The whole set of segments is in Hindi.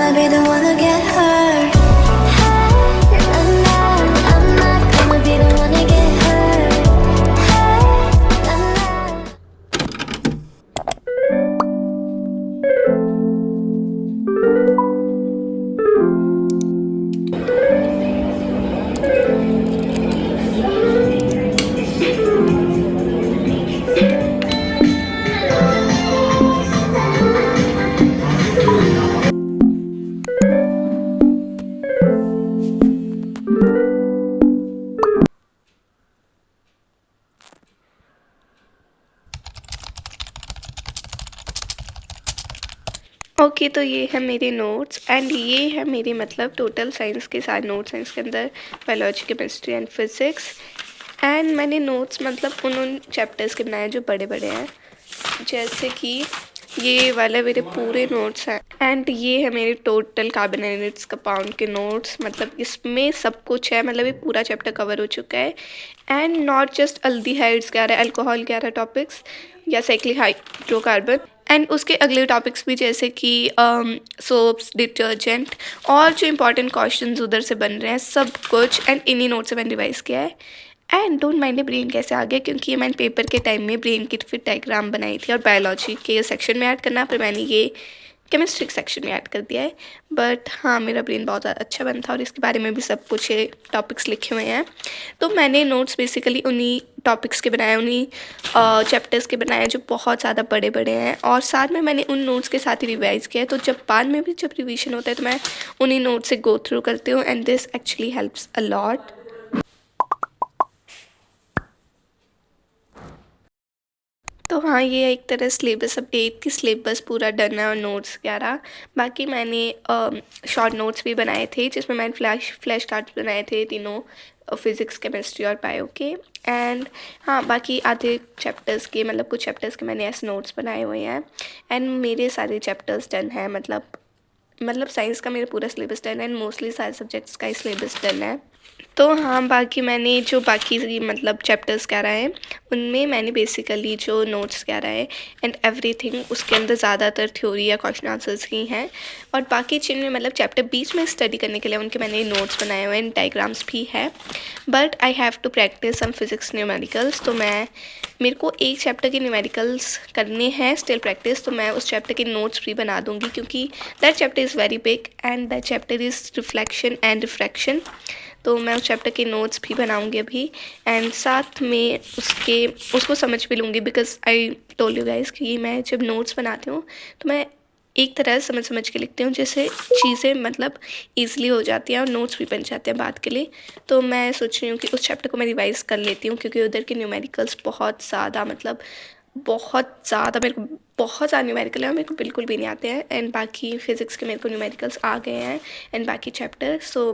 gonna be the one to get hurt. Hey, nah, nah, I'm not gonna be the one to get hurt. Hey, nah, nah. Okay तो ये है मेरे नोट्स एंड ये है मेरे मतलब टोटल साइंस के सारे नोट्स हैं इसके अंदर, biology, chemistry and physics. And मैंने नोट्स मतलब उन चैप्टर्स के बनाए जो बड़े बड़े हैं, जैसे कि ये वाले मेरे पूरे नोट्स हैं। एंड ये है मेरे टोटल कार्बोहाइड्रेट्स कंपाउंड के नोट्स, मतलब इसमें सब कुछ है, मतलब ये पूरा चैप्टर कवर हो चुका है। एंड नॉट जस्ट अल्डिहाइड्स क्या रहा है, अल्कोहल क्या रहा टॉपिक्स या साइक्लिक हाइड्रोकार्बन, एंड उसके अगले टॉपिक्स भी जैसे कि सोप्स, डिटर्जेंट और जो इंपॉर्टेंट क्वेश्चंस उधर से बन रहे हैं सब कुछ, एंड इन्हीं नोट से मैंने रिवाइज़ किया है। एंड डोंट माइंड ब्रेन कैसे आ गया, क्योंकि ये मैंने पेपर के टाइम में ब्रेन की फिर डायग्राम बनाई थी और बायोलॉजी के सेक्शन में ऐड करना, फिर मैंने ये केमिस्ट्री सेक्शन में ऐड कर दिया है। बट हाँ, मेरा ब्रेन बहुत अच्छा बन था और इसके बारे में भी सब कुछ टॉपिक्स लिखे हुए हैं। तो मैंने नोट्स बेसिकली उन्हीं टॉपिक्स के बनाए, उन्हीं चैप्टर्स के बनाए जो बहुत ज़्यादा बड़े बड़े हैं, और साथ में मैंने उन नोट्स के साथ ही रिवाइज़ किया है। तो जब बाद में भी जब रिवीजन होता है तो मैं उन्हीं नोट्स से गो थ्रू करती हूँ, and this actually helps a lot. तो हाँ, ये एक तरह सिलेबस अपडेट की, सिलेबस पूरा डन है और नोट्स वगैरह। बाकी मैंने शॉर्ट नोट्स भी बनाए थे जिसमें मैंने फ्लैश कार्ड्स बनाए थे तीनों, फिज़िक्स, केमिस्ट्री और बायो के। एंड हाँ, बाकी आधे चैप्टर्स के मतलब कुछ चैप्टर्स के मैंने ऐसे नोट्स बनाए हुए हैं। एंड मेरे सारे चैप्टर्स डन हैं, मतलब साइंस का मेरा पूरा सिलेबस डन है एंड मोस्टली सारे सब्जेक्ट्स का ही सिलेबस डन है। तो हाँ, बाकी मैंने जो बाकी मतलब चैप्टर्स क्या रहा है उनमें मैंने बेसिकली जो नोट्स क्या रहा है एंड एवरीथिंग, उसके अंदर ज़्यादातर थ्योरी या क्वेश्चन आंसर्स ही हैं, और बाकी जिनमें मतलब चैप्टर बीच में स्टडी करने के लिए उनके मैंने नोट्स बनाए हुए हैं, डायग्राम्स भी है। But I have to practice some physics numericals, तो मेरे को एक चैप्टर के न्यूमेरिकल्स करने हैं स्टिल प्रैक्टिस, तो मैं उस चैप्टर के नोट्स भी बना दूँगी, क्योंकि that chapter is very big and that chapter is reflection and refraction. तो मैं उस चैप्टर के नोट्स भी बनाऊंगी अभी, एंड साथ में उसको समझ भी लूँगी, because I told you guys कि मैं जब नोट्स बनाती हूँ तो मैं एक तरह से समझ के लिखती हूँ, जैसे चीज़ें मतलब ईजिली हो जाती हैं और नोट्स भी बन जाते हैं बात के लिए। तो मैं सोच रही हूँ कि उस चैप्टर को मैं रिवाइज़ कर लेती हूँ, क्योंकि उधर के न्यूमेरिकल्स बहुत ज़्यादा बहुत ज़्यादा मेरे को बहुत ज़्यादा न्यूमेरिकल है और मेरे को बिल्कुल भी नहीं आते हैं, एंड बाकी फ़िज़िक्स के मेरे को न्यूमेरिकल्स आ गए हैं एंड बाकी chapter. So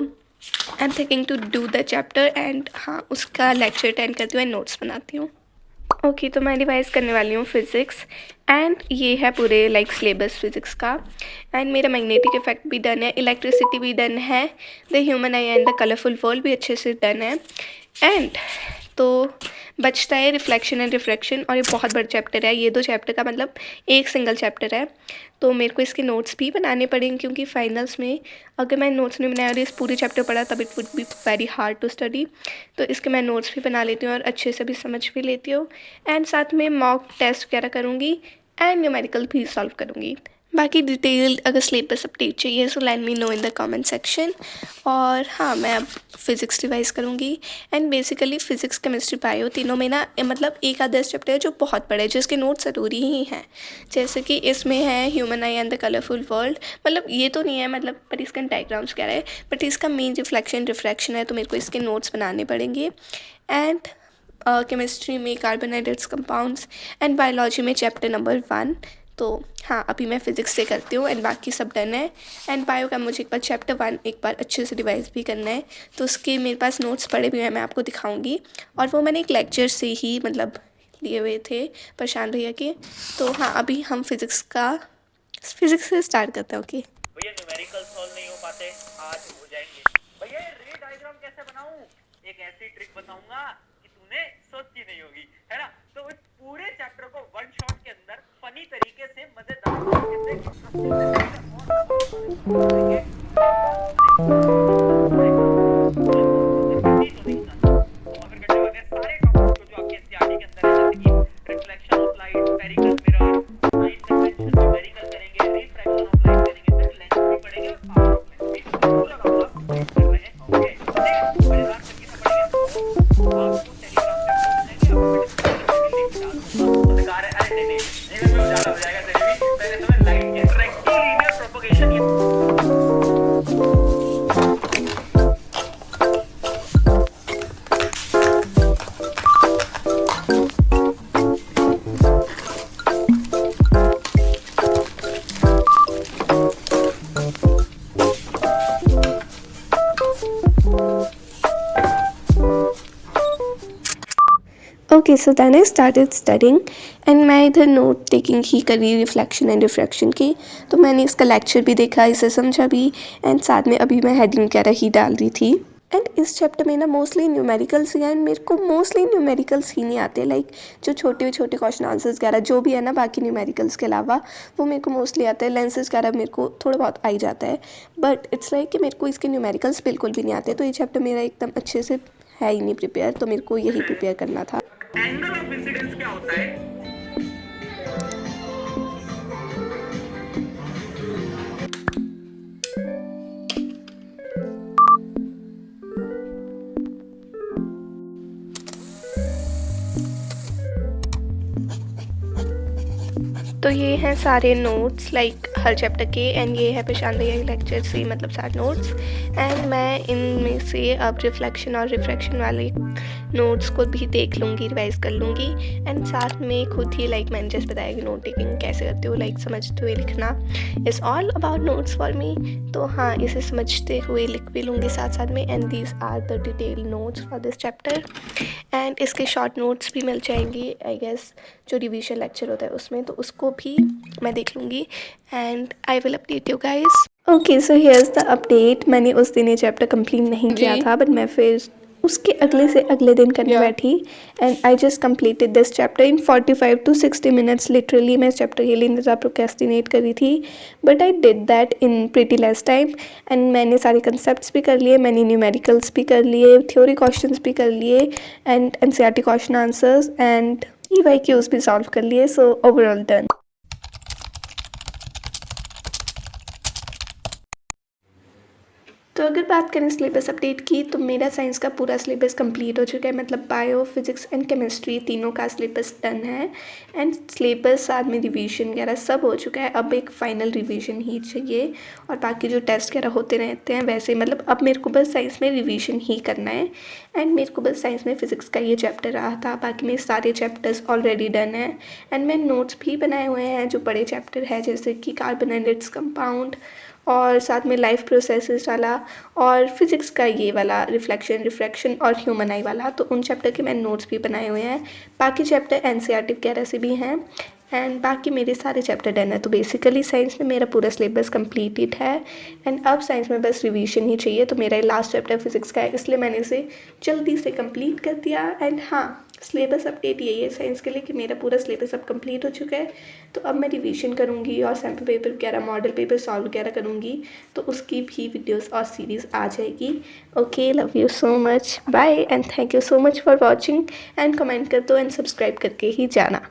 I am thinking to do the chapter, and हाँ, उसका लेक्चर अटेंड करती हूँ एंड नोट्स बनाती हूँ। ओके, तो मैं रिवाइज़ करने वाली हूँ फ़िज़िक्स, एंड ये है पूरे सिलेबस फ़िज़िक्स का। एंड मेरा मैग्नेटिक इफेक्ट भी डन है, इलेक्ट्रिसिटी भी डन है, the human I and the colourful world भी अच्छे से डन है। एंड तो बचता है रिफ्लेक्शन एंड रिफ्रैक्शन, और ये बहुत बड़ा चैप्टर है, ये 2 चैप्टर का मतलब एक सिंगल चैप्टर है। तो मेरे को इसके नोट्स भी बनाने पड़ेंगे, क्योंकि फाइनल्स में अगर मैं नोट्स नहीं बनाया और इस पूरे चैप्टर पढ़ा तब it would be very hard to study. तो इसके मैं नोट्स भी बना लेती हूँ और अच्छे से भी समझ भी लेती हूँ, एंड साथ में मॉक टेस्ट वगैरह करूँगी एंड न्यूमेरिकल भी सॉल्व करूँगी। बाकी डिटेल अगर सिलेबस अपडेट चाहिए so let me know in the comment section. और हाँ, मैं अब फिज़िक्स रिवाइज करूँगी, and basically physics, chemistry, bio तीनों में ना मतलब एक आधा चैप्टर है जो बहुत बड़े हैं, जिसके नोट्स ज़रूरी ही हैं। जैसे कि इसमें है human I and the colourful world, मतलब ये तो नहीं है मतलब, पर इसका डायग्राम्स क्या है, बट इसका मेन रिफ्लेक्शन रिफ्रैक्शन है, तो मेरे को इसके नोट्स बनाने पड़ेंगे। एंड केमिस्ट्री में कार्बोहाइड्रेट्स कंपाउंड्स, एंड बायोलॉजी में चैप्टर नंबर 1। तो हाँ, अभी मैं फ़िज़िक्स से करती हूँ एंड बाकी सब डन है। एंड बायो का मुझे एक बार चैप्टर 1 एक बार अच्छे से रिवाइज भी करना है, तो उसके मेरे पास नोट्स पड़े भी हैं, मैं आपको दिखाऊंगी, और वो मैंने एक लेक्चर से ही मतलब लिए हुए थे प्रशांत भैया के। तो हाँ, अभी हम फिज़िक्स से स्टार्ट करते हैं। ओके भैया, न्यूमेरिकल सॉल्व नहीं हो पाते, आज हो जाएंगे। भैया, ये रे डायग्राम कैसे बनाऊं? एक ऐसी ट्रिक बताऊंगा कि तूने सोची नहीं होगी, है ना? तो इस पूरे चैप्टर को वन शॉट के अंदर फनी तरीके से, मजेदार तरीके से okay so then I started studying and मैं इधर नोट टेकिंग ही कर रही, रिफ्लेक्शन एंड रिफ्रैक्शन की। तो मैंने इसका लेक्चर भी देखा, इसे समझा भी, एंड साथ में अभी मैं हेडिंग वगैरह ही डाल रही थी। एंड इस चैप्टर में ना मोस्टली न्यूमेरिकल्स ही हैं, एंड मेरे को मोस्टली न्यूमेरिकल्स ही नहीं आते, लाइक जो छोटे छोटे क्वेश्चन आंसर्स वगैरह जो भी है ना बाकी न्यूमेरिकल्स के अलावा, वो मेरे को मोस्टली आता है। लेंसेज वगैरह मेरे को थोड़ा बहुत आ ही जाता है, बट इट्स लाइक कि मेरे को इसके न्यूमेरिकल्स बिल्कुल भी नहीं आते। तो ये चैप्टर मेरा एकदम अच्छे से है ही नहीं प्रिपेयर, तो मेरे को यही प्रिपेयर करना था। एंगल ऑफ इंसिडेंस क्या होता है? तो ये हैं सारे नोट्स लाइक हर चैप्टर के, एंड ये है प्रशांत भैया के लेक्चर से मतलब सारे नोट्स। एंड मैं इनमें से अब रिफ्लेक्शन और रिफ्रैक्शन वाले नोट्स को भी देख लूँगी, रिवाइज कर लूँगी, एंड साथ में खुद ही लाइक मैंने जैसे बताया कि नोट टेकिंग कैसे करते हो, लाइक समझते हुए लिखना is all about notes for me. तो हाँ, इसे समझते हुए लिख भी लूँगी साथ साथ में। And these are the detail notes for this chapter, and इसके शॉर्ट नोट्स भी मिल जाएंगी आई गेस जो रिवीजन लेक्चर होता है उसमें, तो उसको भी मैं देख लूँगी and I will update you guys. Okay so here's the update. मैंने उस दिन ये चैप्टर कंप्लीट नहीं किया था, बट मैं फिर उसके अगले से अगले दिन करने बैठी, and I just completed this chapter in 45 to 60 minutes। Literally मैं इस चैप्टर के लिए इतना ज़्यादा प्रोक्रेस्टिनेट कर रही थी, but I did that in pretty less time. And मैंने सारे कंसेप्ट्स भी कर लिए, मैंने न्यूमेरिकल्स भी कर लिए, थ्योरी क्वेश्चंस भी कर लिए, and NCERT question answers and EYQs भी सॉल्व कर लिए। So overall done. तो अगर बात करें सिलेबस अपडेट की, तो मेरा साइंस का पूरा सिलेबस कंप्लीट हो चुका है, मतलब बायो, फिजिक्स एंड केमिस्ट्री तीनों का सिलेबस डन है, एंड सिलेबस साथ में रिवीजन वगैरह सब हो चुका है। अब एक फ़ाइनल रिवीजन ही चाहिए, और बाकी जो टेस्ट वगैरह होते रहते हैं वैसे, मतलब अब मेरे को बस साइंस में रिवीजन ही करना है। एंड मेरे को बस साइंस में फ़िज़िक्स का ये चैप्टर रहा था, बाकी मेरे सारे चैप्टर्स ऑलरेडी डन हैं, एंड मैं नोट्स भी बनाए हुए हैं जो बड़े चैप्टर है, जैसे कि कार्बन एंड इट्स कंपाउंड, और साथ में लाइफ प्रोसेसेस वाला, और फिज़िक्स का ये वाला रिफ्लेक्शन, रिफ्रैक्शन और ह्यूमन आई वाला। तो उन चैप्टर के मैंने नोट्स भी बनाए हुए हैं। बाकी चैप्टर एनसीईआरटी वगैरह से भी हैं, एंड बाकी मेरे सारे चैप्टर डन है। तो बेसिकली साइंस में मेरा पूरा सिलेबस कंप्लीटेड है, एंड अब साइंस में बस रिवीजन ही चाहिए। तो मेरा लास्ट चैप्टर फिज़िक्स का है, इसलिए मैंने इसे जल्दी से कंप्लीट कर दिया। एंड हाँ, सिलेबस अपडेट यही है साइंस के लिए कि मेरा पूरा सिलेबस अब कंप्लीट हो चुका है। तो अब मैं रिवीजन करूँगी और सैम्पल पेपर वगैरह, मॉडल पेपर सॉल्व वगैरह करूँगी, तो उसकी भी वीडियोस और सीरीज़ आ जाएगी। Okay, love you so much, bye, and thank you so much for watching, and comment कर दो एंड सब्सक्राइब करके ही जाना।